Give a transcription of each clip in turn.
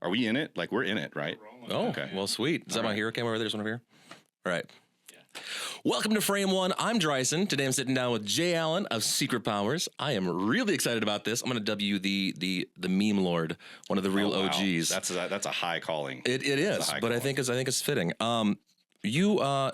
Are we in it? Like, we're in it, right? Oh, okay. Well, sweet. Is that my hero camera over there? There's one over here. All right. Yeah. Welcome to FrameOne. I'm Drysen. Today I'm sitting down with Jay Allen of Secret Powers. I am really excited about this. I'm going to dub you the meme lord, one of the real OGs. That's a high calling. It is, but I think it's fitting. You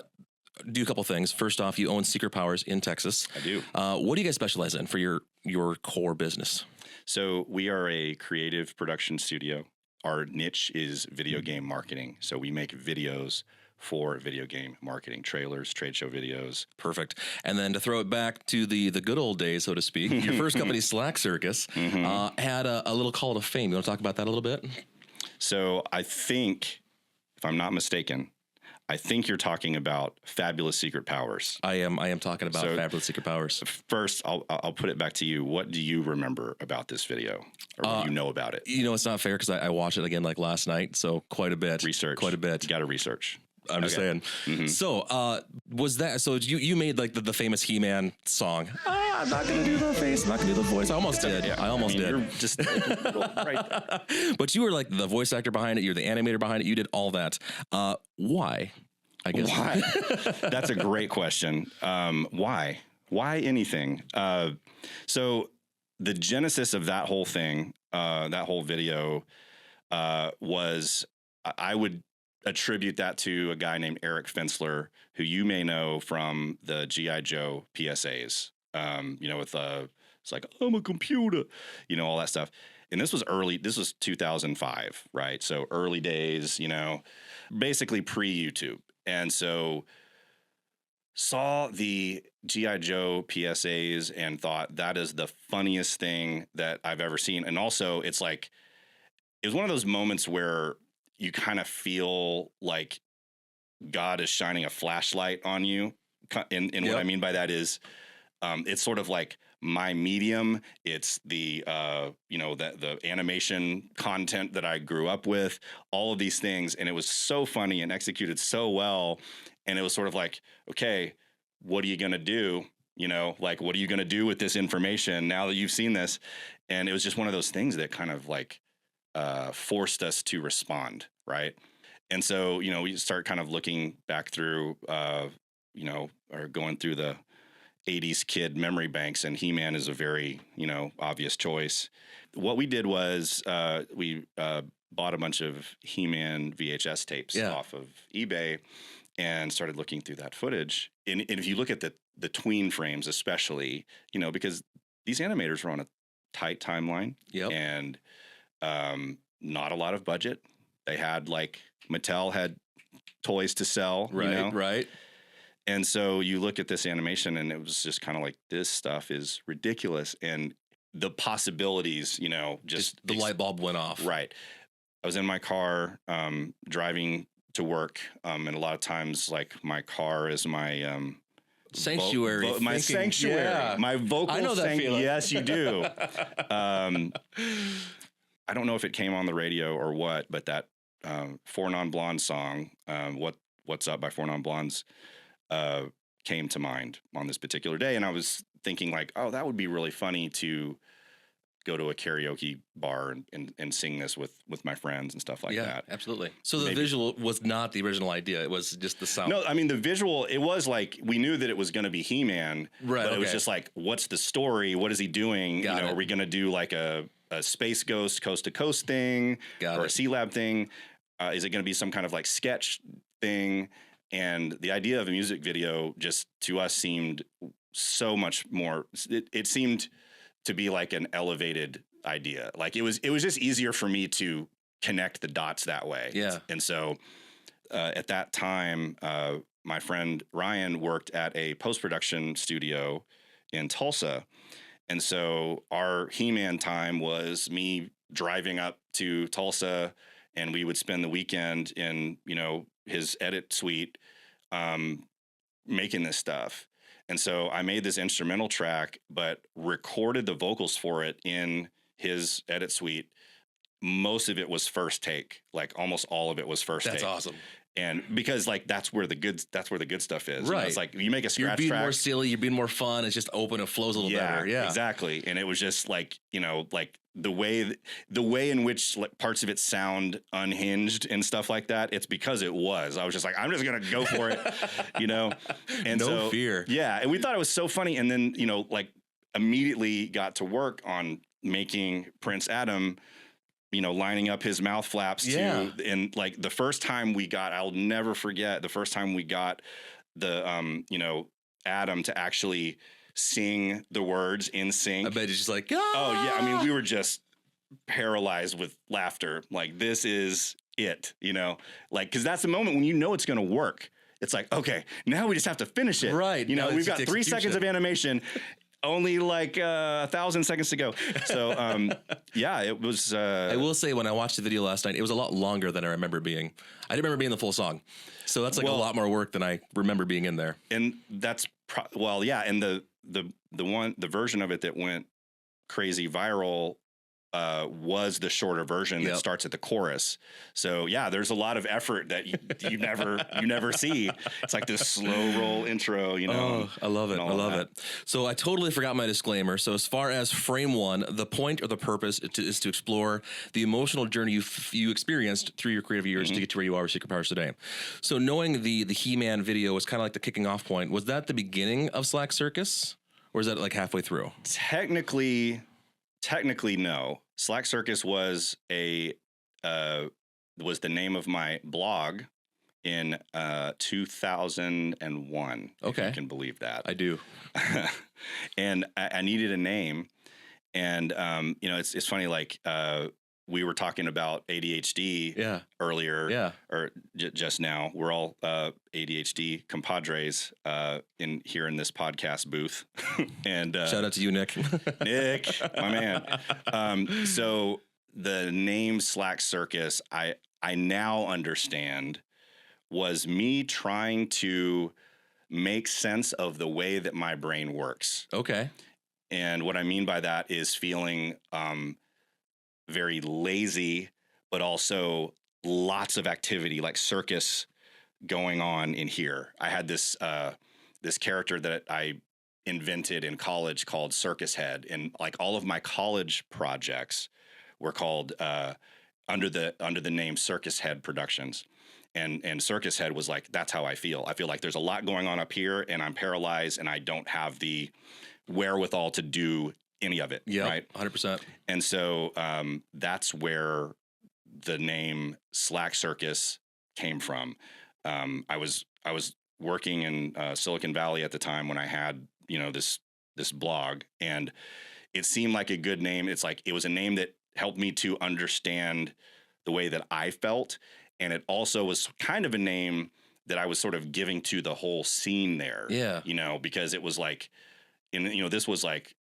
do a couple things. First off, you own Secret Powers in Texas. I do. What do you guys specialize in for your core business? So we are a creative production studio. Our niche is video game marketing. So we make videos for video game marketing, trailers, trade show videos. Perfect. And then to throw it back to the good old days, so to speak, your first company, Slack Circus, had a little call to fame. You want to talk about that a little bit? So I think, if I'm not mistaken, I think you're talking about Fabulous Secret Powers. I am talking about Fabulous Secret Powers. First, I'll put it back to you. What do you remember about this video, or what do you know about it? You know, it's not fair because I watched it again like last night, so quite a bit. Research. Quite a bit. You got to research. I'm just saying. So, was that so? You made like the famous He-Man song? I'm not gonna do the face. I'm not gonna do the voice. I almost did. Yeah. I almost did. You're just right. But you were like the voice actor behind it. You're the animator behind it. You did all that. Why? I guess. Why? That's a great question. Why? Why anything? So the genesis of that whole thing, that whole video, was I would attribute that to a guy named Eric Fensler, who you may know from the G.I. Joe PSAs. With it's like, I'm a computer, all that stuff. And this was 2005, right? So early days, basically pre-YouTube. And so saw the G.I. Joe PSAs and thought that is the funniest thing that I've ever seen. And also it was one of those moments where you kind of feel like God is shining a flashlight on you. And what I mean by that is, it's sort of like my medium. It's the animation content that I grew up with, all of these things. And it was so funny and executed so well. And it was sort of like, okay, what are you going to do? What are you going to do with this information now that you've seen this? And it was just one of those things that kind of forced us to respond. Right. And so, we start kind of looking back through, or going through the 80s kid memory banks, and He-Man is a very, obvious choice. What we did was we bought a bunch of He-Man VHS tapes off of eBay and started looking through that footage. And if you look at the tween frames, especially, because these animators were on a tight timeline and not a lot of budget. They had Mattel had toys to sell, right. And so you look at this animation and it was just kind of like, this stuff is ridiculous. And the possibilities, just the light bulb went off. Right. I was in my car driving to work. And a lot of times my car is my sanctuary. My sanctuary. Yeah. My vocal I know that feeling. Yes, you do. I don't know if it came on the radio or what, but that Four Non-Blondes song, What's Up by Four Non-Blondes, came to mind on this particular day. And I was thinking that would be really funny to go to a karaoke bar and sing this with my friends and stuff like that. Yeah, absolutely. So the visual was not the original idea. It was just the sound. No, I mean, the visual, it was we knew that it was going to be He-Man, right, but it was just what's the story? What is he doing? Are we going to do a Space Ghost Coast to Coast thing or a C-Lab thing? Is it going to be some kind of sketch thing? And the idea of a music video just to us seemed so much more. It seemed to be an elevated idea. It was just easier for me to connect the dots that way. Yeah. And so at that time, my friend Ryan worked at a post-production studio in Tulsa. And so our He-Man time was me driving up to Tulsa, and we would spend the weekend in, his edit suite, making this stuff. And so I made this instrumental track, but recorded the vocals for it in his edit suite. Most of it was first take, almost all of it was first take. That's awesome. And because like that's where the good stuff is. Right. You know, it's like you make a scratch You're being track. more silly. You're being more fun. It's just open. It flows a little better. Yeah, exactly. And it was just like, you know, like the way in which like parts of it sound unhinged and stuff like that. It's because it was. I was just like, I'm just gonna go for it, you know. And no fear. Yeah, and we thought it was so funny. And then you know, like immediately got to work on making Prince Adam. You know, lining up his mouth flaps to, and like the first time I'll never forget the first time we got the, you know, Adam to actually sing the words in sync. I bet he's just like, oh yeah. I mean, we were just paralyzed with laughter. Like, this is it, you know, like, cause that's the moment when you know it's going to work. It's like, okay, now we just have to finish it. Right. You know, we've got 3 seconds of animation. Only like 1,000 seconds to go. So, yeah, it was. I will say, when I watched the video last night, it was a lot longer than I remember being. I didn't remember being the full song. So that's like a lot more work than I remember being in there. And that's, yeah. And the version of it that went crazy viral was the shorter version that starts at the chorus. So yeah, there's a lot of effort that you never see. It's like this slow roll intro, you know. Oh, I love it. I love it. So I totally forgot my disclaimer. So as far as FrameOne, the point or the purpose is to explore the emotional journey you experienced through your creative years to get to where you are with Secret Powers today. So knowing the He-Man video was kind of like the kicking off point. Was that the beginning of Slack Circus, or is that like halfway through? Technically, no. Slack Circus was the name of my blog in 2001. Okay, if you can believe that. I do. And I needed a name, and you know, it's funny. Like we were talking about ADHD earlier, or just now. We're all ADHD compadres in this podcast booth. And shout out to you, Nick. Nick, my man. So the name Slack Circus, I now understand, was me trying to make sense of the way that my brain works. Okay. And what I mean by that is feeling very lazy, but also lots of activity, like circus going on in here. I had this character that I invented in college called Circus Head, and like all of my college projects were called under the name Circus Head Productions. And Circus Head was like, that's how I feel. I feel like there's a lot going on up here, and I'm paralyzed, and I don't have the wherewithal to do any of it. Yeah, right, 100%. And so that's where the name Slack Circus came from. I was working in Silicon Valley at the time when I had, you know, this blog, and it seemed like a good name. It's like it was a name that helped me to understand the way that I felt, and it also was kind of a name that I was sort of giving to the whole scene there. Yeah, you know, because it was like, this was like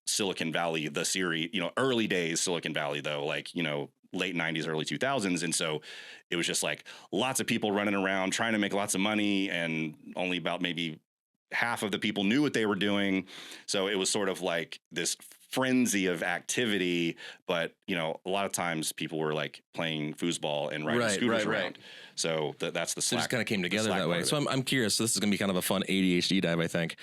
Silicon Valley, the series, you know, early days Silicon Valley, though, like, you know, late 90s, early 2000s. And so it was just like lots of people running around trying to make lots of money, and only about maybe half of the people knew what they were doing. So it was sort of like this frenzy of activity, but, you know, a lot of times people were like playing foosball and riding scooters around. So that's the Slack. So it just kind of came together that way. So I'm curious. So this is going to be kind of a fun ADHD dive, I think.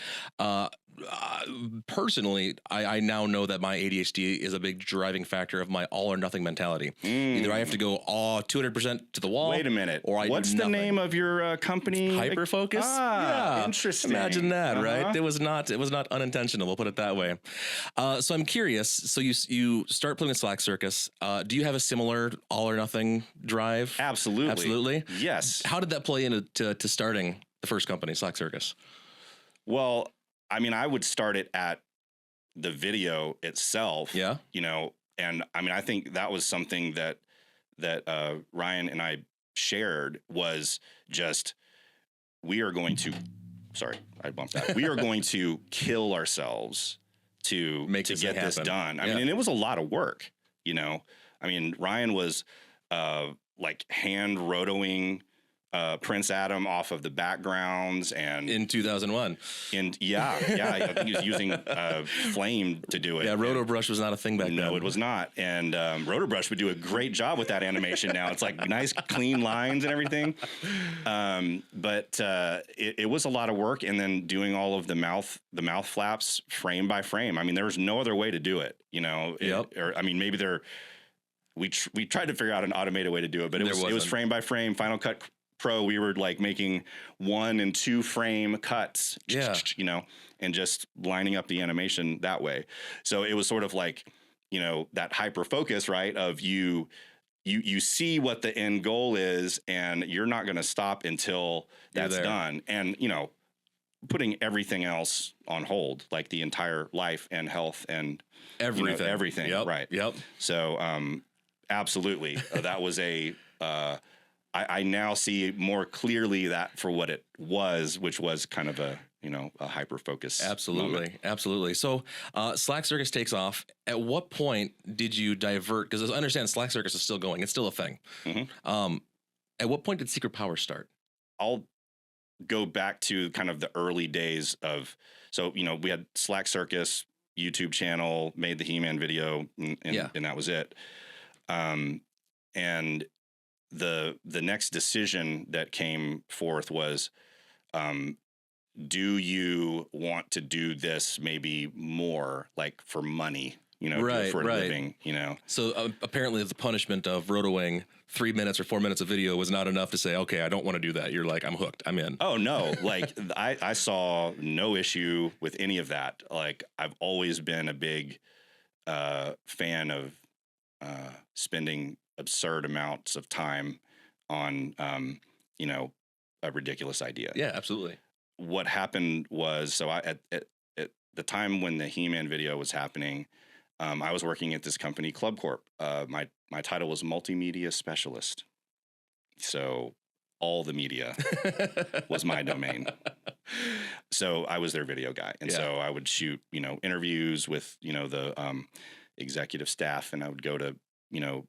Personally, I now know that my ADHD is a big driving factor of my all or nothing mentality. Either I have to go 200% to the wall. Wait a minute. Or what's the name of your company? Hyperfocus. Yeah, interesting. Imagine that, right? It was not unintentional. We'll put it that way. So I'm curious. So you start playing the Slack Circus. Do you have a similar all or nothing drive? Absolutely. Yes. How did that play into starting the first company, Slack Circus? Well, I mean, I would start it at the video itself. Yeah. You know, and I mean, I think that was something that Ryan and I shared, was just, we are going to, sorry, I bumped that. We are going to kill ourselves to get this done. I mean, and it was a lot of work, you know. I mean, Ryan was like hand rotoing Prince Adam off of the backgrounds, and in 2001. I think he was using flame to do it. Yeah, Rotobrush was not a thing back then. No, it was not. And Rotobrush would do a great job with that animation now. It's like nice, clean lines and everything. But it was a lot of work. And then doing all of the mouth flaps frame by frame. I mean, there was no other way to do it, you know. Maybe we tried to figure out an automated way to do it, but it was frame by frame. Final Cut Pro, we were like making 1 and 2 frame cuts, you know, and just lining up the animation that way. So it was sort of like, you know, that hyper focus, right? Of you see what the end goal is, and you're not going to stop until that's done. And, you know, putting everything else on hold, like the entire life and health and everything, you know, everything. Yep. Right. Yep. So, absolutely. That was I now see more clearly that for what it was, which was kind of a hyper focus. Absolutely. So Slack Circus takes off. At what point did you divert? Because I understand Slack Circus is still going. It's still a thing. Mm-hmm. At what point did Secret Power start? I'll go back to kind of the early days of, so, you know, we had Slack Circus YouTube channel, made the He-Man video, and that was it. And the next decision that came forth was, do you want to do this maybe more, like for money, you know, for a living, you know? So apparently the punishment of rotoing 3 minutes or 4 minutes of video was not enough to say, okay, I don't want to do that. You're like, I'm hooked. I'm in. Oh no. Like I saw no issue with any of that. Like I've always been a big, fan of, spending absurd amounts of time on, you know, a ridiculous idea. Yeah, absolutely. What happened was, so at the time when the He-Man video was happening, I was working at this company, Club Corp. My title was multimedia specialist. So all the media was my domain. So I was their video guy. And so I would shoot, you know, interviews with, you know, the executive staff, and I would go to, you know,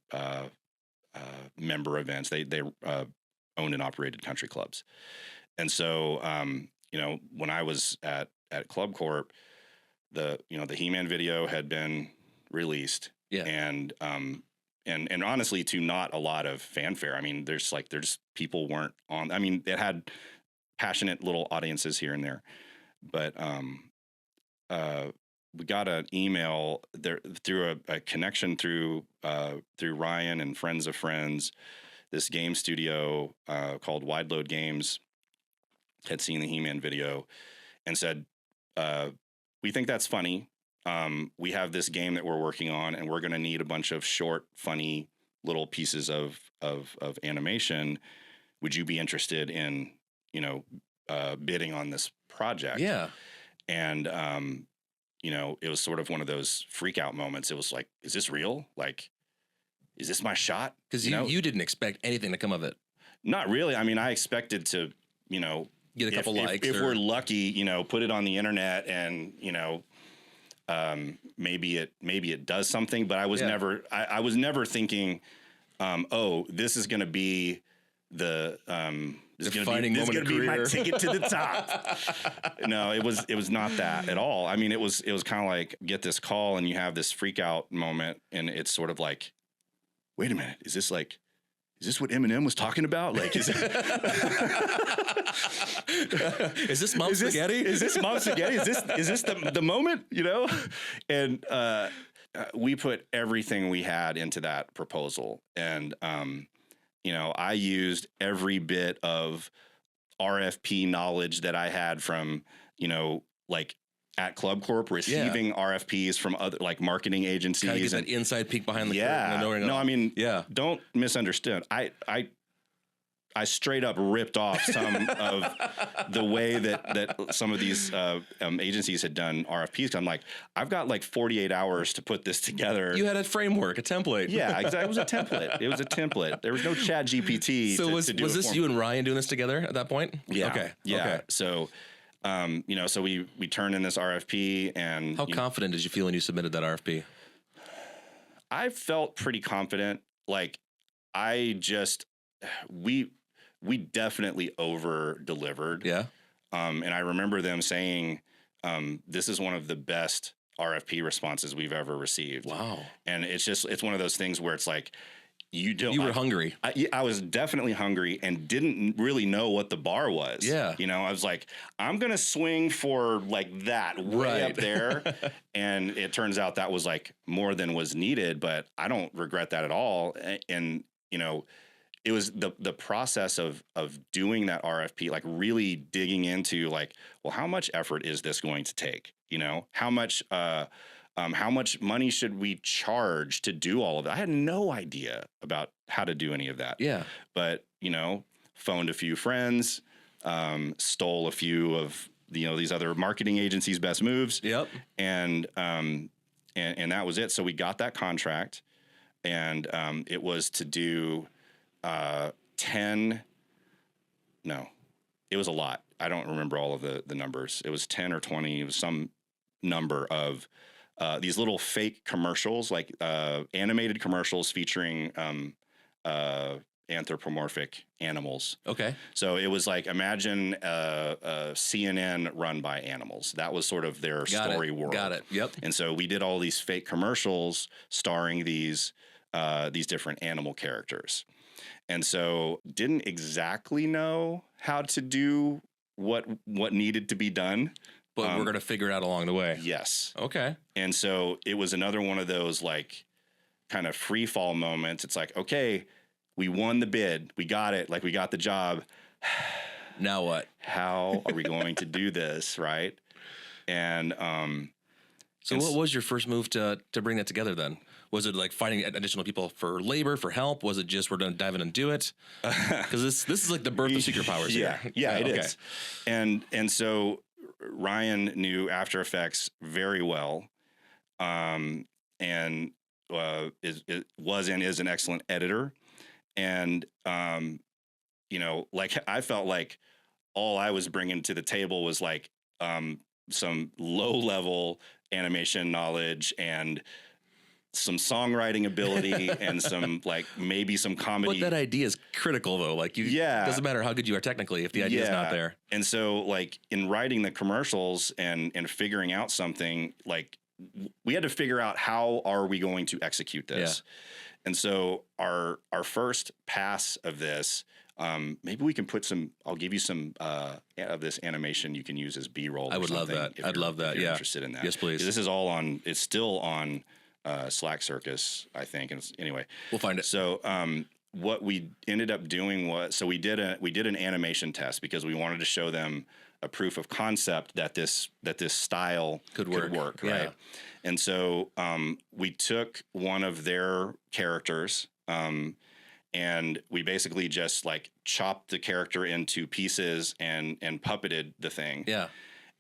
member events. They owned and operated country clubs. And so, you know, when I was at Club Corp, the He-Man video had been released. Yeah. And honestly, to not a lot of fanfare. I mean, there's people weren't on. I mean, it had passionate little audiences here and there, but we got an email there through a connection through Ryan and friends of friends. This game studio called Wide Load Games had seen the He-Man video and said, we think that's funny. We have this game that we're working on, and we're going to need a bunch of short, funny little pieces of animation. Would you be interested in, you know, bidding on this project? Yeah. And, you know, it was sort of one of those freak out moments. It was like, is this real? Like, is this my shot? Because you didn't expect anything to come of it. Not really. I mean, I expected to, you know, get a couple likes. If we're lucky, you know, put it on the internet and, you know, maybe it does something. But I was never, I was never thinking, oh, this is going to be the defining moment of career. My ticket to the top. No, it was not that at all. I mean, it was kind of like, get this call and you have this freak out moment, and it's sort of like, wait a minute, is this what Eminem was talking about? Like, is this Mom Spaghetti? Is this Mom Spaghetti? Is this the moment? You know, and we put everything we had into that proposal, and you know, I used every bit of RFP knowledge that I had from, you know, like at Club Corp, receiving RFPs from other like marketing agencies. Kind of get that inside peek behind the curtain. No, I mean, don't misunderstand. I straight up ripped off some of the way that some of these agencies had done RFPs. I'm like, I've got like 48 hours to put this together. You had a framework, a template. Yeah, exactly. It was a template. There was no Chat GPT. So was this you and Ryan doing this together at that point? Yeah. Okay. Yeah. Okay. So, you know, so we turned in this RFP, and how confident did you feel when you submitted that RFP? I felt pretty confident. Like, we definitely over delivered. Yeah. And I remember them saying, this is one of the best RFP responses we've ever received. Wow. And it's one of those things where it's like, you were hungry. I was definitely hungry and didn't really know what the bar was. Yeah. You know, I was like, I'm going to swing for like that way up there. And it turns out that was like more than was needed, but I don't regret that at all. And you know, it was the process of doing that RFP, like really digging into like, well, how much effort is this going to take? You know, how much money should we charge to do all of that? I had no idea about how to do any of that. Yeah. But, you know, phoned a few friends, stole a few of, you know, these other marketing agencies' best moves. Yep. And that was it. So we got that contract, and it was to do 10. No, it was a lot. I don't remember all of the numbers. It was 10 or 20. It was some number of these little fake commercials, like animated commercials featuring anthropomorphic animals. Okay. So it was like, imagine a CNN run by animals. That was sort of their story world. Got it. Yep. And so we did all these fake commercials starring these different animal characters. And so didn't exactly know how to do what needed to be done. But we're going to figure it out along the way. Yes. Okay. And so it was another one of those like kind of free fall moments. It's like, okay, we won the bid. We got it. Like we got the job. Now what? How are we going to do this? Right. And so what was your first move to bring that together then? Was it like finding additional people for labor, for help? Was it just we're going to dive in and do it? Because this is like the birth of Secret Powers here. Yeah, it is. And so Ryan knew After Effects very well, and was and is an excellent editor. And you know, like I felt like all I was bringing to the table was like some low level animation knowledge and some songwriting ability and some like maybe some comedy. But that idea is critical though. Like doesn't matter how good you are technically if the idea is not there. And so like in writing the commercials and figuring out something, like we had to figure out how are we going to execute this. Yeah. And so our first pass of this, maybe we can put I'll give you some of this animation you can use as B-roll. I would love that. I'd love that. If you're interested in that. Yes, please. This is it's still on Slack Circus, I think. And anyway, we'll find it. So what we ended up doing was, we did an animation test because we wanted to show them a proof of concept that this style could work, right? Yeah. And so we took one of their characters and we basically just like chopped the character into pieces and puppeted the thing. Yeah.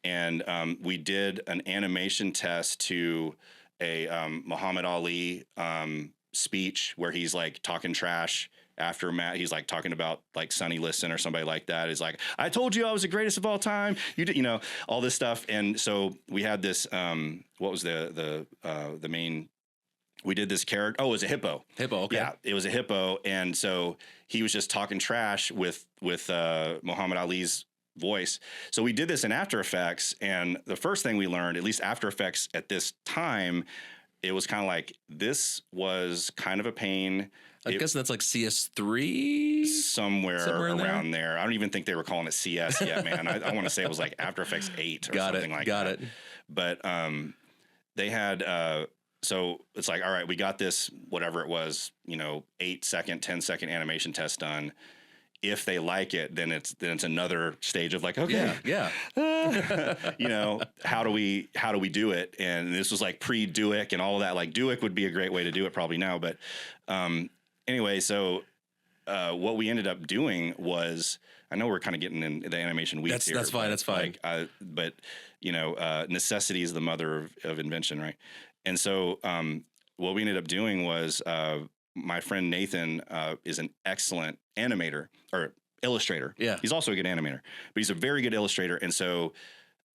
And we did an animation test to a Muhammad Ali speech where he's like talking trash after Matt. He's like talking about like Sonny Liston or somebody like that. He's like, I told you I was the greatest of all time. You did, you know, all this stuff. And so we had this, what was the main, we did this character. Oh, it was a hippo. Hippo. Okay. Yeah, it was a hippo. And so he was just talking trash with Muhammad Ali's voice. So we did this in After Effects. And the first thing we learned, at least After Effects at this time, it was kind of like, this was kind of a pain. I guess that's like CS3? Somewhere around there. I don't even think they were calling it CS yet, man. I want to say it was like After Effects 8 or something like that. Got it. But they had, so it's like, all right, we got this, whatever it was, 8-second, 10-second animation test done. If they like it, then it's another stage of like, okay, yeah. How do we do it? And this was like pre-Duick and all of that. Like Duick would be a great way to do it probably now, but anyway, so what we ended up doing was, I know we're kind of getting in the animation weeds here. That's fine. That's fine. But necessity is the mother of invention, right? And so what we ended up doing was my friend Nathan is an excellent animator or illustrator. Yeah. He's also a good animator, but he's a very good illustrator. And so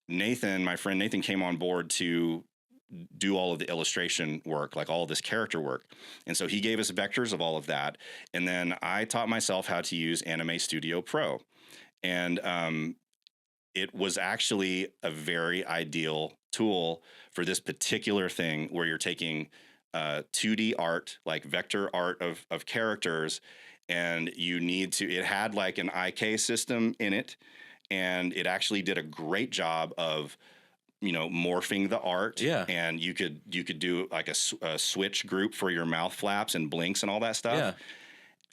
my friend Nathan came on board to do all of the illustration work, like all of this character work. And so he gave us vectors of all of that. And then I taught myself how to use Anime Studio Pro. And it was actually a very ideal tool for this particular thing where you're taking 2D art, like vector art of characters, and it had like an IK system in it, and it actually did a great job of morphing the art. Yeah. And you could do like a switch group for your mouth flaps and blinks and all that stuff. Yeah.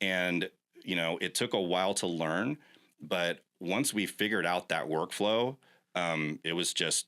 And it took a while to learn, but once we figured out that workflow, it was just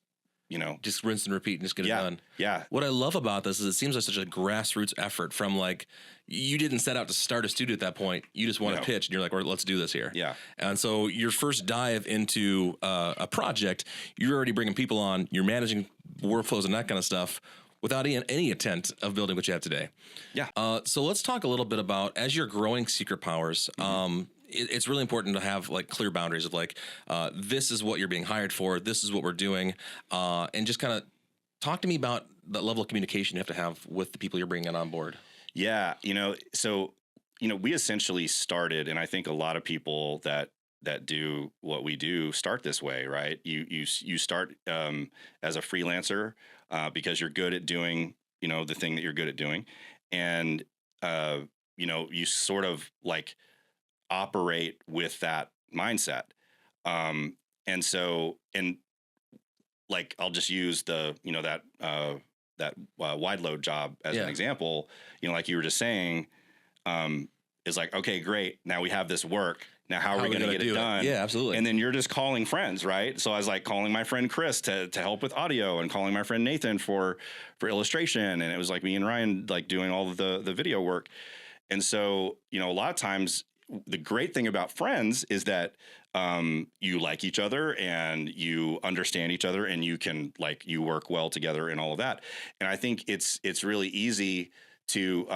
rinse and repeat and just get it done. Yeah. What I love about this is it seems like such a grassroots effort from like, you didn't set out to start a studio at that point. You just want to pitch and you're like, well, let's do this here. Yeah. And so your first dive into a project, you're already bringing people on, you're managing workflows and that kind of stuff without any intent of building what you have today. Yeah. So let's talk a little bit about, as you're growing Secret Powers, it's really important to have like clear boundaries of like, this is what you're being hired for. This is what we're doing. And just kind of talk to me about the level of communication you have to have with the people you're bringing on board. Yeah. We essentially started, and I think a lot of people that do what we do start this way, right? You start as a freelancer because you're good at doing, the thing that you're good at doing. And, you sort of like operate with that mindset. And like, I'll just use the, that wide load job as an example, like you were just saying, is like, okay, great. Now we have this work. Now, how are we going to get it done? Yeah, absolutely. And then you're just calling friends, right? So I was like calling my friend Chris to help with audio, and calling my friend Nathan for illustration. And it was like me and Ryan, like doing all of the video work. And so, a lot of times the great thing about friends is that you like each other and you understand each other, and you work well together and all of that. And I think it's really easy to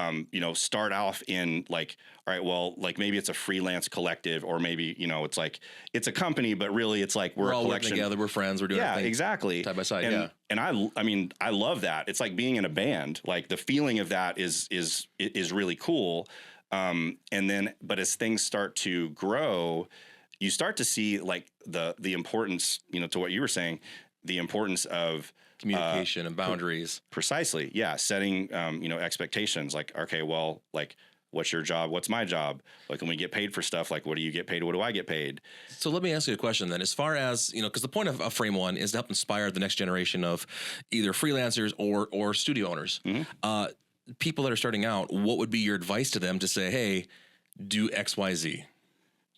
start off in like, all right, well, like maybe it's a freelance collective, or maybe it's like it's a company, but really it's like we're a all collection working together, we're friends, we're doing exactly side by side. And I love that. It's like being in a band. Like the feeling of that is really cool. And then, but as things start to grow, you start to see like the importance, to what you were saying, the importance of communication and boundaries. Precisely. Yeah. Setting, expectations like, okay, well, like, what's your job? What's my job? Like, when we get paid for stuff, like, what do you get paid? What do I get paid? So let me ask you a question then. As far as, because the point of FrameOne is to help inspire the next generation of either freelancers or studio owners. Mm-hmm. People that are starting out, what would be your advice to them to say, hey, do X, Y, Z?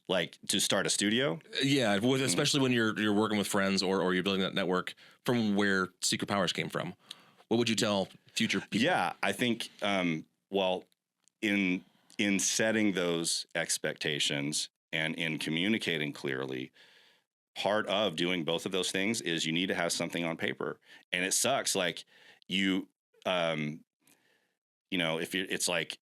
Like to start a studio? Yeah, especially when you're working with friends or you're building that network from where Secret Powers came from. What would you tell future people? Yeah, I think, well, in setting those expectations and in communicating clearly, part of doing both of those things is you need to have something on paper. And it sucks. Like if it's like,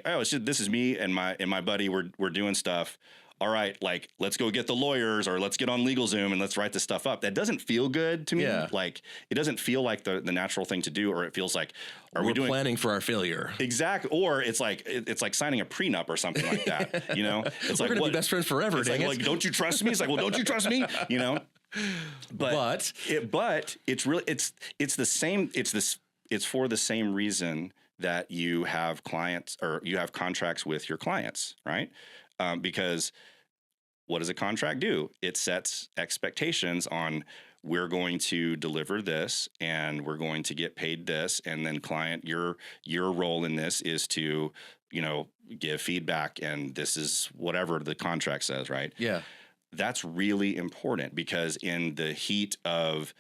oh, this is me and my buddy. We're doing stuff. All right, like let's go get the lawyers, or let's get on LegalZoom and let's write this stuff up. That doesn't feel good to me. Yeah. Like it doesn't feel like the natural thing to do, or it feels like we're planning for our failure. Exactly. Or it's like signing a prenup or something like that. It's we're like gonna be best friends forever. It's like, don't you trust me? It's like, well, don't you trust me? But it's really it's the same. It's for the same reason that you have clients or you have contracts with your clients, right? Because what does a contract do? It sets expectations on, we're going to deliver this and we're going to get paid this. And then client, your role in this is to, give feedback, and this is whatever the contract says, right? Yeah. That's really important, because in the heat of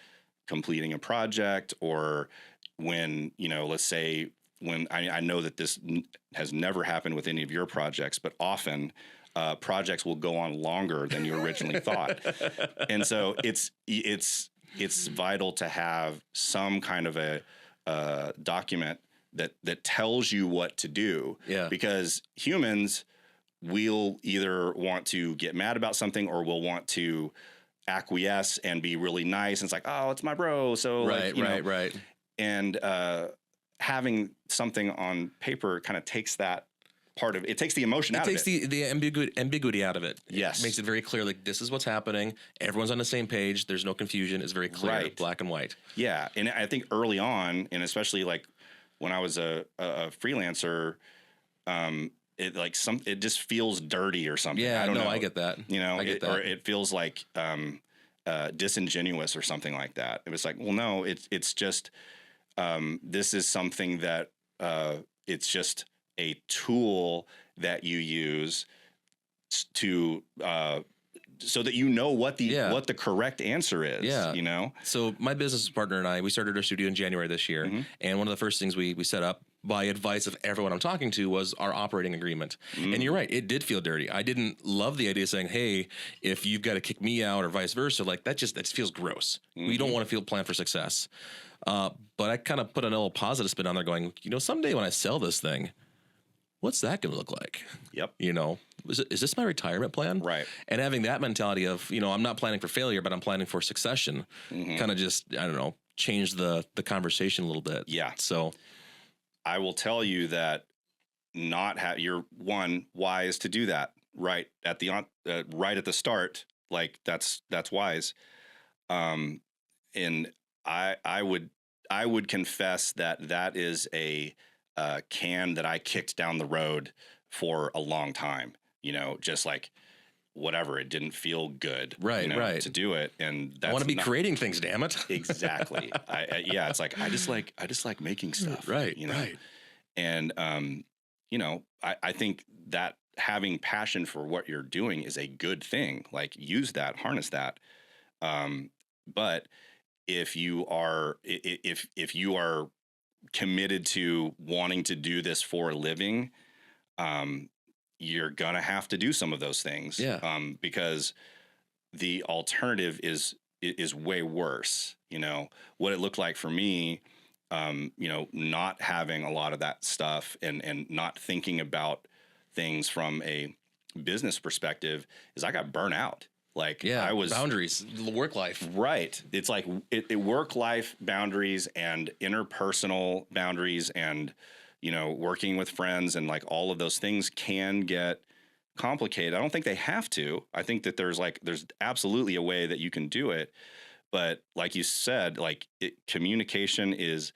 completing a project, or when, let's say, when I know that this has never happened with any of your projects, but often projects will go on longer than you originally thought. And so it's vital to have some kind of a document that tells you what to do. Yeah. Because humans will either want to get mad about something, or will want to acquiesce and be really nice. And it's like, oh, it's my bro. So right. And having something on paper kind of takes that part of it. It takes the emotion out of it. It takes the ambiguity out of it. Yes. It makes it very clear, like, this is what's happening. Everyone's on the same page. There's no confusion. It's very clear, Right. black and white. Yeah. And I think early on, and especially like when I was a freelancer, it just feels dirty or something. Yeah, I don't know. I get that. I get that. Or it feels like disingenuous or something like that. It was like, well, no, it's just this is something that it's just a tool that you use to so that you know what the correct answer is. Yeah. You know? So my business partner and I, we started our studio in January this year. Mm-hmm. And one of the first things we set up by advice of everyone I'm talking to was our operating agreement. And you're right, it did feel dirty. I didn't love the idea of saying, hey, if you've got to kick me out or vice versa, like that just feels gross. We don't want to feel plan for success. But I kind of put a little positive spin on there going, someday when I sell this thing, what's that going to look like? Yep. Is this my retirement plan? Right. And having that mentality of, I'm not planning for failure, but I'm planning for succession, kind of just, I don't know, change the conversation a little bit. Yeah. So I will tell you that you're wise to do that right at the start. Like that's wise. And I would confess that is a can that I kicked down the road for a long time, just like whatever. It didn't feel good, right. to do it. And that's I want to be creating things, damn it. Exactly. It's like, I just like making stuff. Right. And, I think that having passion for what you're doing is a good thing. Like use that, harness that. But if you are committed to wanting to do this for a living, you're going to have to do some of those things. Yeah. Because the alternative is way worse. What it looked like for me, not having a lot of that stuff and not thinking about things from a business perspective is I got burnt out. Like I was boundaries, work life. Right. It's like work life boundaries and interpersonal boundaries and, working with friends and like all of those things can get complicated. I don't think they have to. I think that there's absolutely a way that you can do it. But like you said, communication is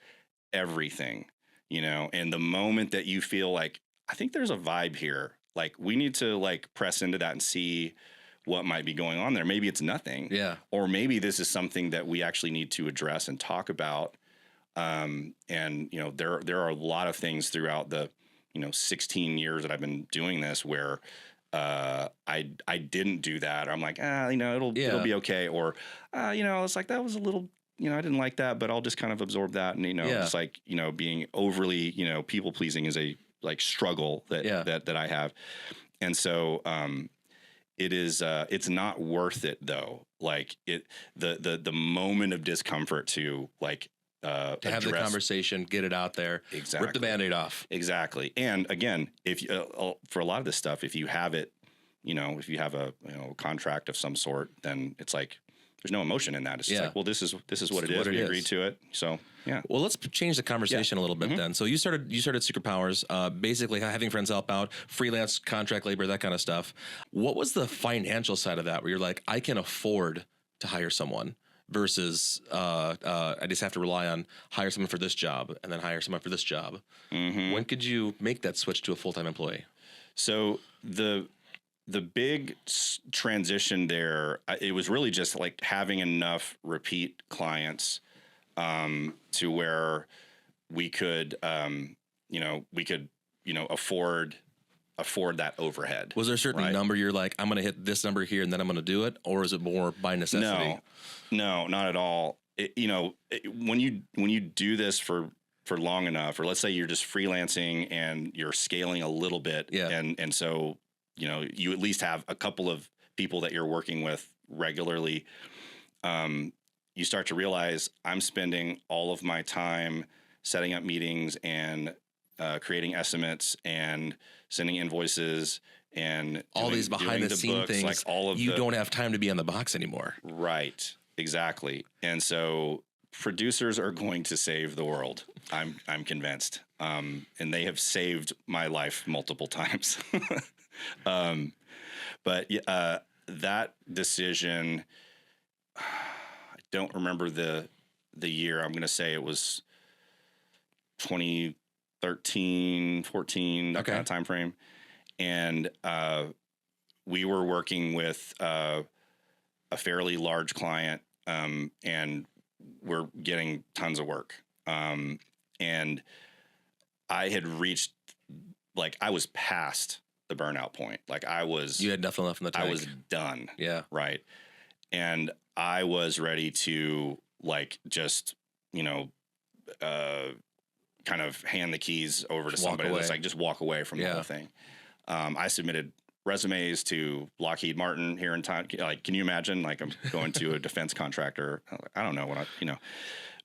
everything, and the moment that you feel like, I think there's a vibe here, like we need to press into that and see what might be going on there. Maybe it's nothing. Yeah. Or maybe this is something that we actually need to address and talk about. And, there are a lot of things throughout the, 16 years that I've been doing this where I didn't do that. Or I'm like, it'll be okay. Or, it's like, that was a little, I didn't like that, but I'll just kind of absorb that. And, it's like, being overly, people pleasing is a struggle that I have. And so, it is. It's not worth it though. Like the moment of discomfort to to have the conversation, get it out there, exactly. Rip the Band-Aid off. Exactly. And again, if for a lot of this stuff, if you have it, if you have a contract of some sort, then it's like there's no emotion in that. It's just like, well, this is what it is. We agreed to it. So yeah. Well, let's change the conversation a little bit then. So you started Secret Powers, basically having friends help out, freelance, contract labor, that kind of stuff. What was the financial side of that where you're like, I can afford to hire someone versus I just have to rely on hire someone for this job and then hire someone for this job? When could you make that switch to a full-time employee? So the big transition there, it was really just like having enough repeat clients to where we could, afford that overhead. Was there a certain number you're like, I'm going to hit this number here and then I'm going to do it? Or is it more by necessity? No, not at all. When you do this for long enough, or let's say you're just freelancing and you're scaling a little bit. Yeah. And so, you at least have a couple of people that you're working with regularly. You start to realize I'm spending all of my time setting up meetings and creating estimates and sending invoices and all these behind the scene things, like all of you don't have time to be on the box anymore. Right. Exactly. And so producers are going to save the world. I'm convinced. And they have saved my life multiple times. But that decision, I don't remember the year. I'm going to say it was 2013, 14, that kind of time frame. And we were working with a fairly large client, and we're getting tons of work. And I had reached, like, I was past the burnout point. Like, you had nothing left in the tank. I was done. Yeah. Right. And I was ready to, like, just, kind of hand the keys over to somebody that's like, just walk away from the whole thing. I submitted resumes to Lockheed Martin here in town. Like, can you imagine? Like, I'm going to a defense contractor. I don't know what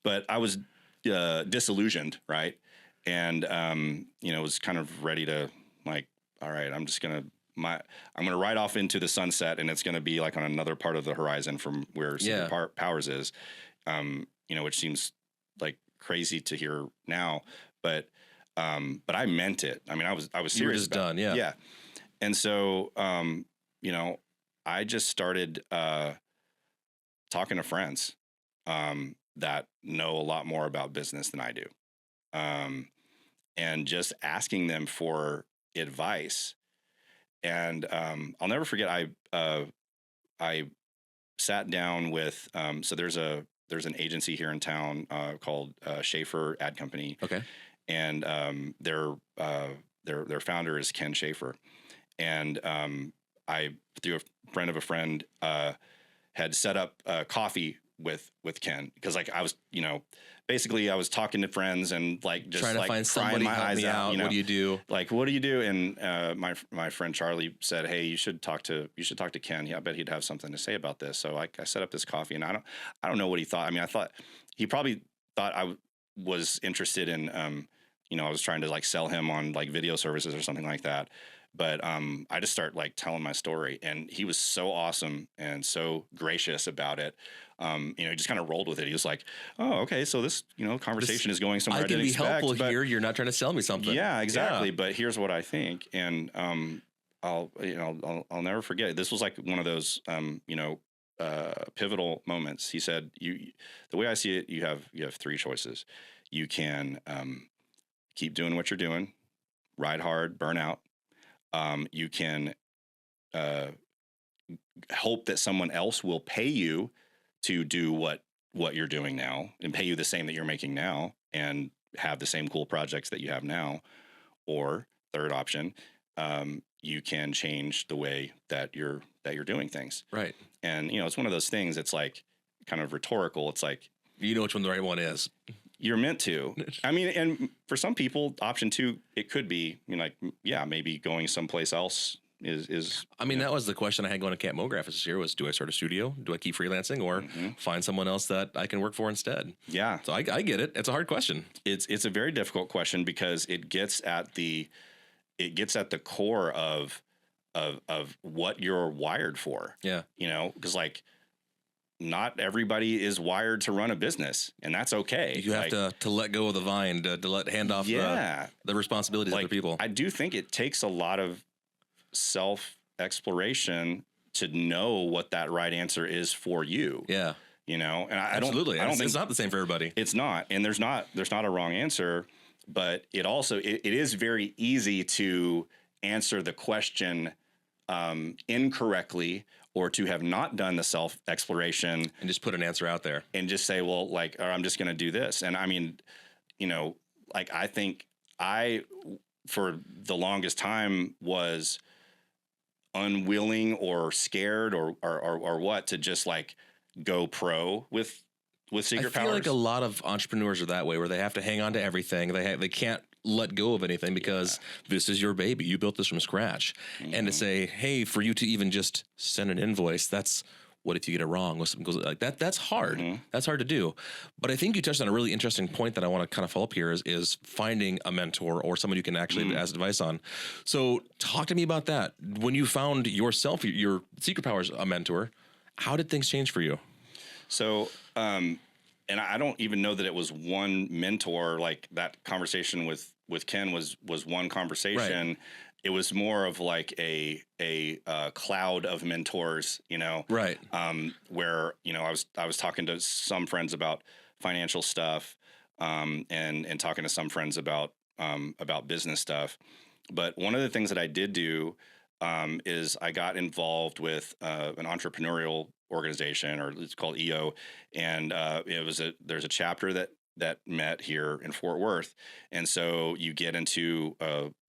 but I was disillusioned, right? And was kind of ready to, like, all right, I'm just gonna ride off into the sunset, and it's gonna be like on another part of the horizon from where Secret Powers is, which seems like crazy to hear now, but I meant it. I mean, I was serious. You were just done, yeah. Yeah. And so, I just started talking to friends that know a lot more about business than I do, and just asking them for advice. And I'll never forget. I sat down with. So there's an agency here in town called Schaefer Ad Company. Okay. And their founder is Ken Schaefer. And I, through a friend of a friend, had set up coffee with Ken, because, like, I was, basically I was talking to friends and, like, just trying to find somebody my eyes out. What do you do? Like, what do you do? And my friend Charlie said, "Hey, you should talk to Ken. Yeah, I bet he'd have something to say about this." So I set up this coffee, and I don't know what he thought. I mean, I thought he probably thought I was interested in, I was trying to, like, sell him on, like, video services or something like that. But I just start, like, telling my story, and he was so awesome and so gracious about it. He just kind of rolled with it. He was like, "Oh, okay, so this, conversation is going somewhere I can didn't be expect, helpful but here. You're not trying to sell me something." Yeah, exactly. Yeah. But here's what I think, and I'll never forget it. This was like one of those pivotal moments. He said, the way I see it, you have three choices. You can keep doing what you're doing, ride hard, burn out. You can hope that someone else will pay you to do what you're doing now, and pay you the same that you're making now, and have the same cool projects that you have now. Or third option, you can change the way that you're doing things. Right. And, it's one of those things. It's like kind of rhetorical. It's like, you know which one the right one is. You're meant to. I mean, and for some people, option two, it could be, maybe going someplace else is. I mean, that was the question I had going to Camp Mograph this year was, do I start a studio? Do I keep freelancing, or find someone else that I can work for instead? Yeah. So I get it. It's a hard question. It's a very difficult question, because it gets at the core of what you're wired for. Yeah. Because, like, not everybody is wired to run a business, and that's okay. You have to let go of the vine, to hand off the responsibilities of the people. I do think it takes a lot of self-exploration to know what that right answer is for you. Yeah. And I Absolutely. don't think it's not the same for everybody. It's not. And there's not a wrong answer, but it also, it is very easy to answer the question incorrectly, or to have not done the self-exploration and just put an answer out there and just say, well, like, or I'm just going to do this. And I mean, like, I think for the longest time, was unwilling or scared or what, to just, like, go pro with Secret Powers. I feel like a lot of entrepreneurs are that way, where they have to hang on to everything. They can't let go of anything, because this is your baby. You built this from scratch. And to say, hey, for you to even just send an invoice, that's What if you get it wrong? What something goes like that? That's hard. Mm-hmm. That's hard to do. But I think you touched on a really interesting point that I want to kind of follow up here is finding a mentor or someone you can actually ask advice on. So talk to me about that. When you found yourself, your Secret Powers, a mentor, how did things change for you? So, and I don't even know that it was one mentor. Like that conversation with Ken was one conversation. Right. It was more of like a cloud of mentors, Right. Where I was talking to some friends about financial stuff, and talking to some friends about business stuff. But one of the things that I did do is I got involved with an entrepreneurial organization, or it's called EO, and there's a chapter that met here in Fort Worth, and so you get into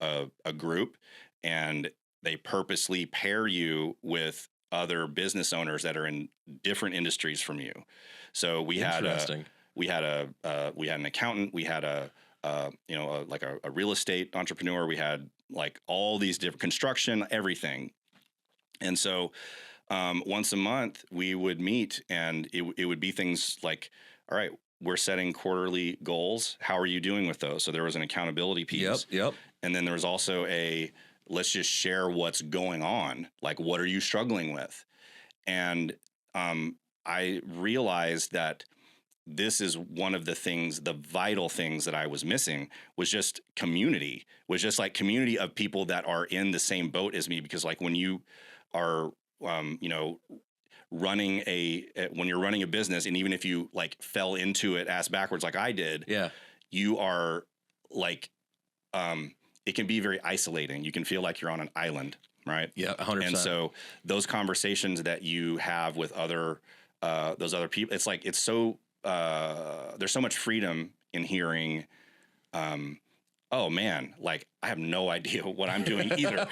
a group, and they purposely pair you with other business owners that are in different industries from you. So we had an accountant, we had a real estate entrepreneur, we had like all these different construction, everything. And so once a month we would meet, and it would be things like, all right, we're setting quarterly goals. How are you doing with those? So there was an accountability piece. Yep. And then there was also let's just share what's going on. Like, what are you struggling with? And I realized that this is one of the vital things that I was missing was just community, community of people that are in the same boat as me. Because like when you are, running when you're running a business, and even if you like fell into it ass backwards like I did, you are like, it can be very isolating. You can feel like you're on an island, right? Yeah, 100%. And so those conversations that you have with those other people, it's like there's so much freedom in hearing, oh man, like I have no idea what I'm doing either,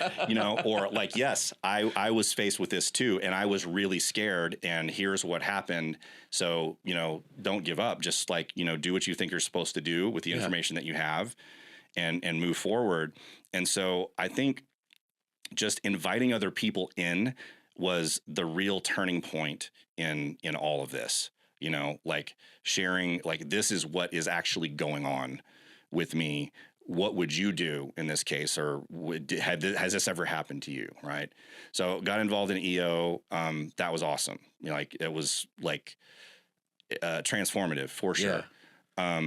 or like, yes, I was faced with this too, and I was really scared, and here's what happened. So, don't give up. Just like, do what you think you're supposed to do with the information that you have, and move forward. And so I think just inviting other people in was the real turning point in all of this, like sharing, like, this is what is actually going on with me. What would you do in this case? Or has this ever happened to you? Right. So got involved in EO. That was awesome. Like it was like transformative for sure. Yeah.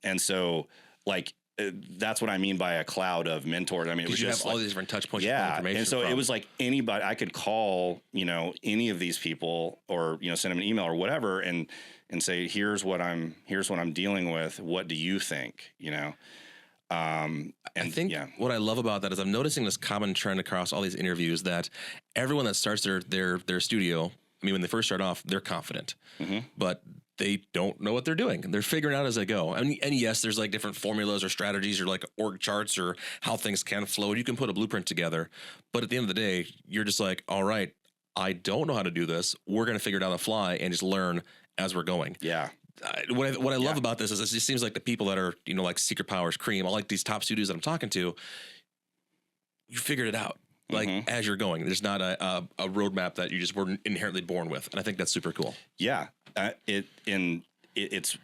And so like, that's what I mean by a cloud of mentors. I mean, it was just have all these different touch points. Yeah. And so it was like anybody, I could call, any of these people, or, send them an email or whatever, and say, here's what I'm dealing with. What do you think? I think what I love about that is I'm noticing this common trend across all these interviews that everyone that starts their studio, I mean, when they first start off, they're confident, but they don't know what they're doing. They're figuring it out as they go. And yes, there's like different formulas or strategies or like org charts or how things can flow. You can put a blueprint together, but at the end of the day, you're just like, all right, I don't know how to do this. We're going to figure it out on the fly and just learn as we're going. Yeah. What I love about this is it just seems like the people that are, like Secret Powers, Cream, all like these top studios that I'm talking to, you figured it out. Like as you're going, there's not a roadmap that you just were inherently born with. And I think that's super cool. Yeah. It's,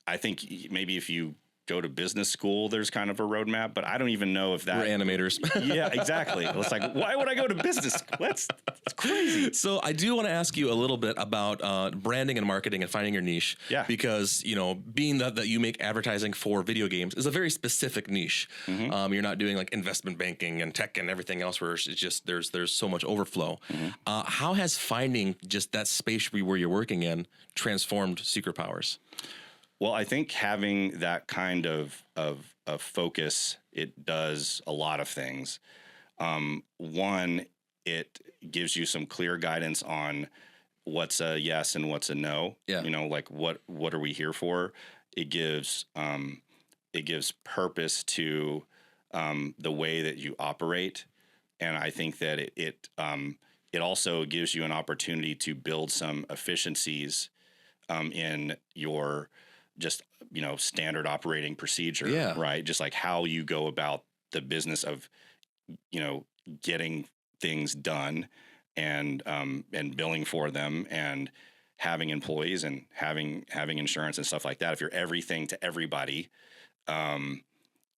I think maybe if you go to business school, there's kind of a roadmap, but I don't even know if that. We're animators. Yeah, exactly. It's like, why would I go to business school? That's crazy. So I do want to ask you a little bit about branding and marketing and finding your niche. Yeah. Because, being that you make advertising for video games is a very specific niche. You're not doing like investment banking and tech and everything else where it's just there's so much overflow. How has finding just that space where you're working in transformed Secret Powers? Well, I think having that kind of focus, it does a lot of things. One, it gives you some clear guidance on what's a yes and what's a no. Yeah. Like what are we here for? It gives purpose to the way that you operate, and I think that it also gives you an opportunity to build some efficiencies in your just, standard operating procedure, right? Just like how you go about the business of, getting things done. and billing for them and having employees and having insurance and stuff like that. If you're everything to everybody,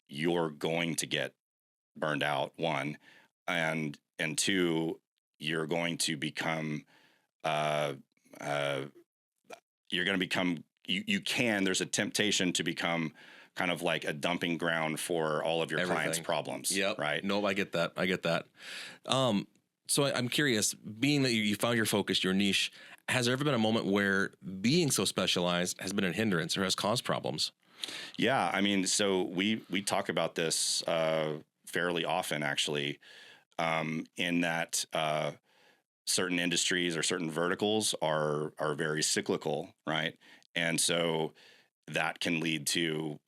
you're going to get burned out, one, and two, you're going to become there's a temptation to become kind of like a dumping ground for all of your clients' problems. Yep. Right. No, I get that. So I'm curious, being that you found your focus, your niche, has there ever been a moment where being so specialized has been a hindrance or has caused problems? Yeah. I mean, so we talk about this fairly often, actually, in that certain industries or certain verticals are very cyclical, right? And so that can lead to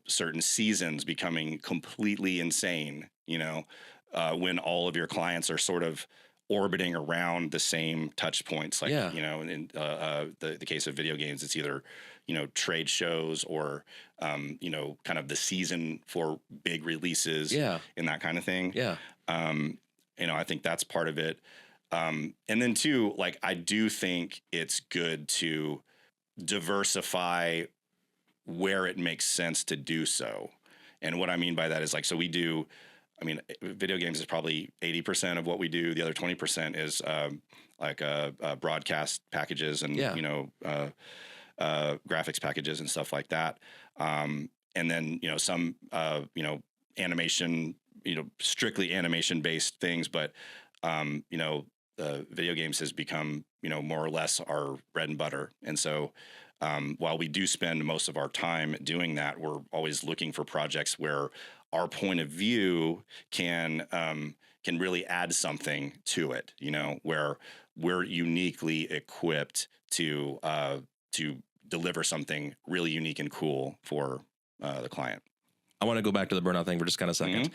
certain seasons becoming completely insane, when all of your clients are sort of orbiting around the same touch points. Like, in the case of video games, it's either, trade shows or, kind of the season for big releases and that kind of thing. Yeah. I think that's part of it. And then too, like, I do think it's good to diversify where it makes sense to do so. And what I mean by that is, like, so video games is probably 80% of what we do. The other 20% is broadcast packages and graphics packages and stuff like that. And then some animation, strictly animation based things, but the video games has become more or less our bread and butter. And so while we do spend most of our time doing that, we're always looking for projects where our point of view can really add something to it, where we're uniquely equipped to deliver something really unique and cool for the client. I want to go back to the burnout thing for just kind of a second.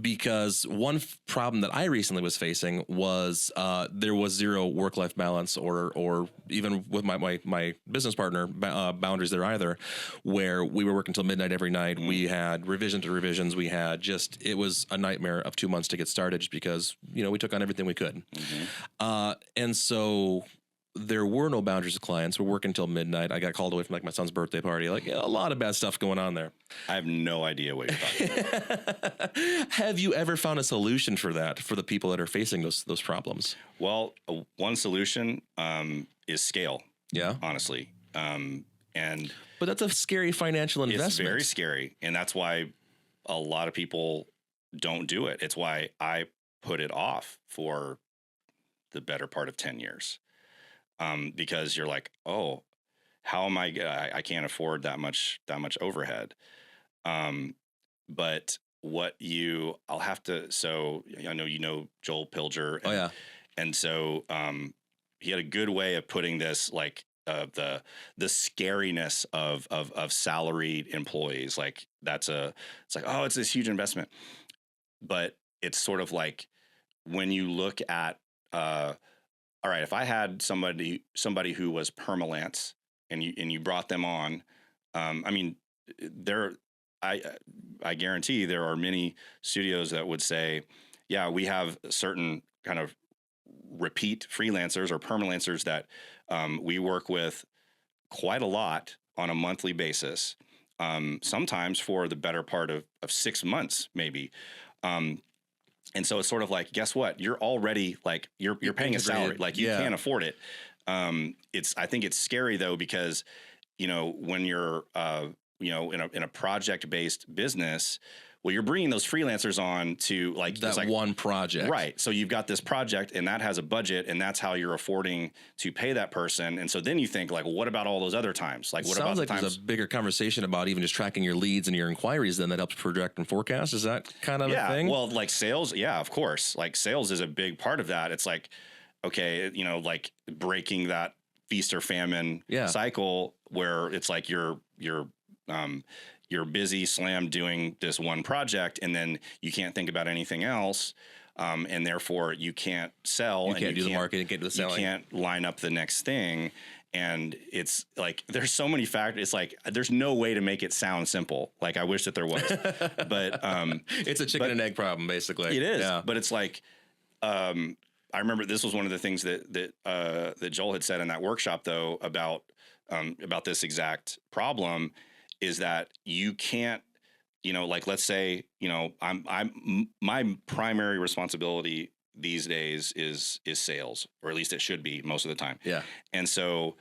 Because one problem that I recently was facing was there was zero work-life balance or even with my business partner boundaries there either, where we were working until midnight every night. We had revision to revisions. We had it was a nightmare of 2 months to get started just because, we took on everything we could. And so there were no boundaries with clients. We're working until midnight. I got called away from my son's birthday party. A lot of bad stuff going on there. I have no idea what you're talking about. Have you ever found a solution for that, for the people that are facing those problems? Well, one solution is scale. Yeah. Honestly. But that's a scary financial investment. It's very scary. And that's why a lot of people don't do it. It's why I put it off for the better part of 10 years. Because you're like, oh, how am I can't afford that much overhead. But I'll have to, so I know, Joel Pilger. And, and so, he had a good way of putting this, like, the scariness of salaried employees. Like, it's like, oh, it's this huge investment, but it's sort of like when you look at, all right, if I had somebody who was permalance and you brought them on, I guarantee there are many studios that would say, yeah, we have certain kind of repeat freelancers or permalancers that we work with quite a lot on a monthly basis, sometimes for the better part of 6 months, maybe. And so it's sort of like, guess what? You're already like, you're paying a salary, like you can't afford it. I think it's scary though, because, when you're, in a project-based business, well, you're bringing those freelancers on to that one project. Right. So you've got this project and that has a budget and that's how you're affording to pay that person. And so then you think, like, well, what about all those other times? Like, what about the times? There's a bigger conversation about even just tracking your leads and your inquiries then that helps project and forecast. Is that kind of a thing? Well, like sales. Yeah, of course. Like sales is a big part of that. It's like, okay, like breaking that feast or famine cycle where it's like you're busy slammed doing this one project and then you can't think about anything else. And therefore you can't sell. You can't do the marketing, can't do the selling. You can't line up the next thing. And it's like, there's so many factors. It's like, there's no way to make it sound simple. Like I wish that there was, but, it's a chicken and egg problem basically. It is, but it's like, I remember this was one of the things that Joel had said in that workshop, though, about this exact problem, is that you can't, like, let's say, my primary responsibility these days is sales, or at least it should be most of the time. Yeah. And so,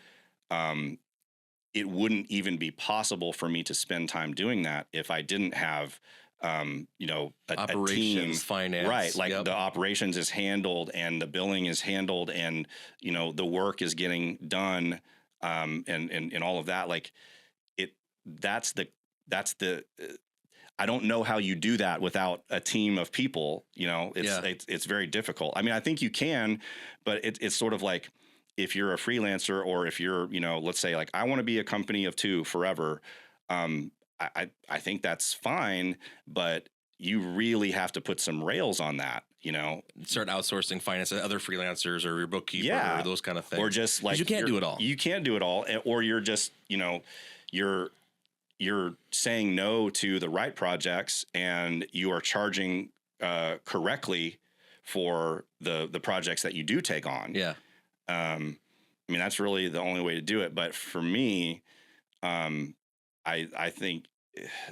it wouldn't even be possible for me to spend time doing that if I didn't have, operations, a team, finance, right? Like the operations is handled and the billing is handled, and the work is getting done, and all of that. Like that's the. I don't know how you do that without a team of people. It's very difficult. I mean, I think you can, but it's sort of like, if you're a freelancer, or if you're, let's say, like, I want to be a company of 2 forever. I think that's fine, but you really have to put some rails on that, Start outsourcing finance to other freelancers, or your bookkeeper, or those kind of things. Or just like, you can't do it all. You can't do it all. Or you're just, you're saying no to the right projects, and you are charging correctly for the projects that you do take on. Yeah. I mean, that's really the only way to do it. But for me, I think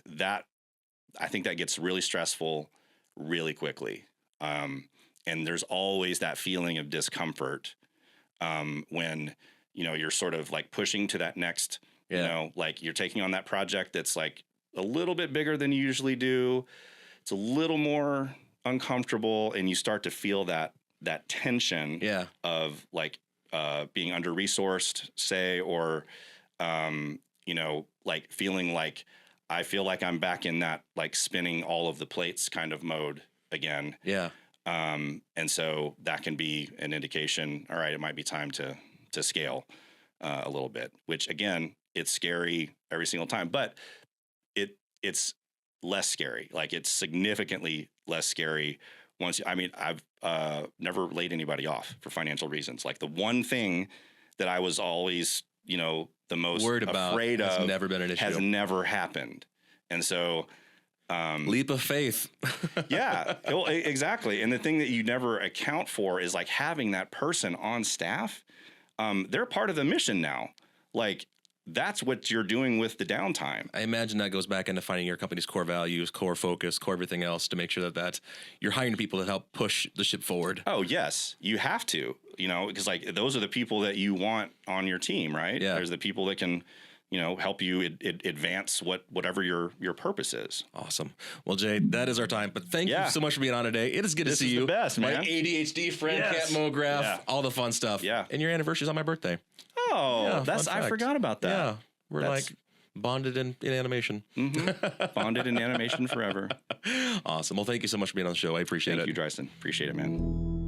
that gets really stressful really quickly. And there's always that feeling of discomfort when, you're sort of like pushing to that next, like you're taking on that project that's like a little bit bigger than you usually do. It's a little more uncomfortable, and you start to feel that tension of like being under-resourced, say, or, like feeling like, I feel like I'm back in that, like, spinning all of the plates kind of mode again. Yeah. And so that can be an indication, all right, it might be time to scale a little bit, which, again, it's scary every single time, but it's less scary. Like, it's significantly less scary once. I mean, I've never laid anybody off for financial reasons. Like, the one thing that I was always, the most worried about, afraid of, has never been an issue. Has never happened. And so, leap of faith. Yeah, well, exactly. And the thing that you never account for is, like, having that person on staff. They're part of the mission now. Like, that's what you're doing with the downtime. I imagine that goes back into finding your company's core values, core focus, core everything else, to make sure that you're hiring people to help push the ship forward. Oh, yes. You have to, because, like, those are the people that you want on your team, right? Yeah. There's the people that can, help you advance whatever your purpose is. Awesome. Well, Jay, that is our time. But thank you so much for being on today. It is good to see you. The best, man. My ADHD friend, Cat Mograph, all the fun stuff. Yeah. And your anniversary is on my birthday. Oh, I forgot about that. Yeah. We're like bonded in animation. Mm-hmm. Bonded in animation forever. Awesome. Well, thank you so much for being on the show. I appreciate it. Thank you, Drysen. Appreciate it, man.